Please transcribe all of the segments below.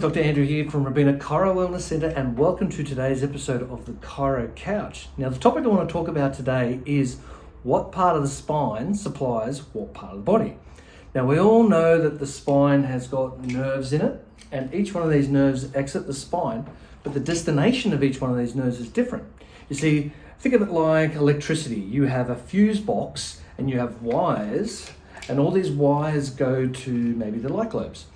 Dr. Andrew here from Chiro Wellness Centre, and welcome to today's episode of the Chiro Couch. Now, the topic I want to talk about today is what part of the spine supplies what part of the body. Now, we all know that the spine has got nerves in it, and each one of these nerves exit the spine, but the destination of each one of these nerves is different. You see, think of it like electricity. You have a fuse box and you have wires, and all these wires go to maybe the light globes.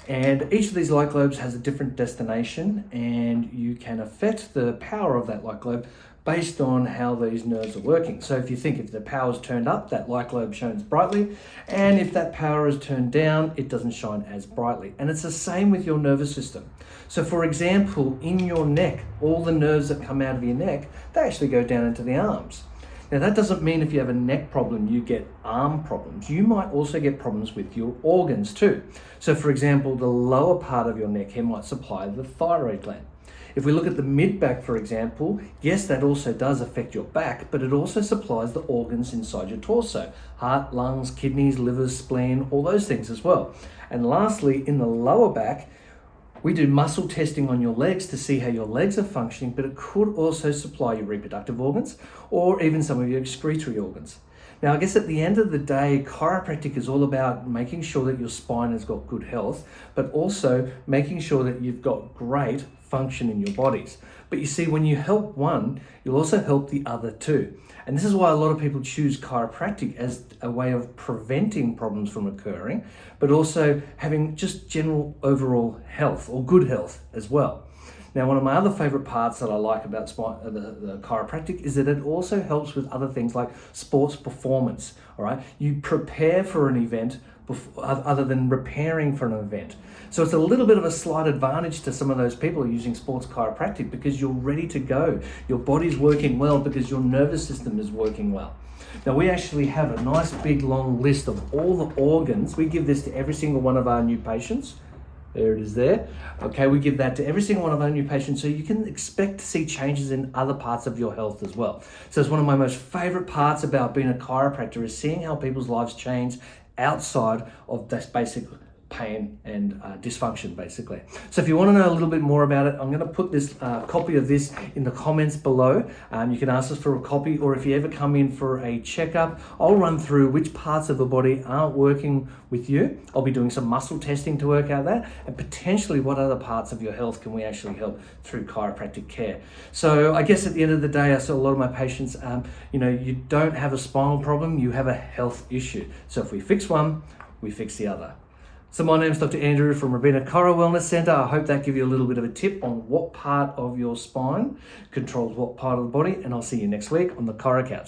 And each of these light globes has a different destination, and you can affect the power of that light globe based on how these nerves are working. So if the power is turned up, that light globe shines brightly, and if that power is turned down, it doesn't shine as brightly. And it's the same with your nervous system. So for example, in your neck, all the nerves that come out of your neck, they actually go down into the arms. Now, that doesn't mean if you have a neck problem, you get arm problems. You might also get problems with your organs too. So for example, the lower part of your neck here might supply the thyroid gland. If we look at the mid-back, for example, yes, that also does affect your back, but it also supplies the organs inside your torso: heart, lungs, kidneys, liver, spleen, all those things as well. And lastly, in the lower back, we do muscle testing on your legs to see how your legs are functioning, but it could also supply your reproductive organs or even some of your excretory organs. Now, I guess at the end of the day, chiropractic is all about making sure that your spine has got good health, but also making sure that you've got great function in your bodies. But you see, when you help one, you'll also help the other too. And this is why a lot of people choose chiropractic as a way of preventing problems from occurring, but also having just general overall health or good health as well. Now, one of my other favorite parts that I like about the chiropractic is that it also helps with other things like sports performance. All right, you prepare for an event other than preparing for an event. So it's a little bit of a slight advantage to some of those people using sports chiropractic because you're ready to go. Your body's working well because your nervous system is working well. Now, we actually have a nice big long list of all the organs. We give this to every single one of our new patients. There it is there. Okay, we give that to every single one of our new patients, so you can expect to see changes in other parts of your health as well. So it's one of my most favorite parts about being a chiropractor is seeing how people's lives change outside of this basic pain and dysfunction, basically. So if you want to know a little bit more about it, I'm going to put this copy of this in the comments below. You can ask us for a copy, or if you ever come in for a checkup, I'll run through which parts of the body aren't working with you. I'll be doing some muscle testing to work out that, and potentially what other parts of your health can we actually help through chiropractic care. So I guess at the end of the day, I saw a lot of my patients, you don't have a spinal problem, you have a health issue. So if we fix one, we fix the other. So my name is Dr. Andrew from Chiro Wellness Centre. I hope that gives you a little bit of a tip on what part of your spine controls what part of the body, and I'll see you next week on the Chiro Couch.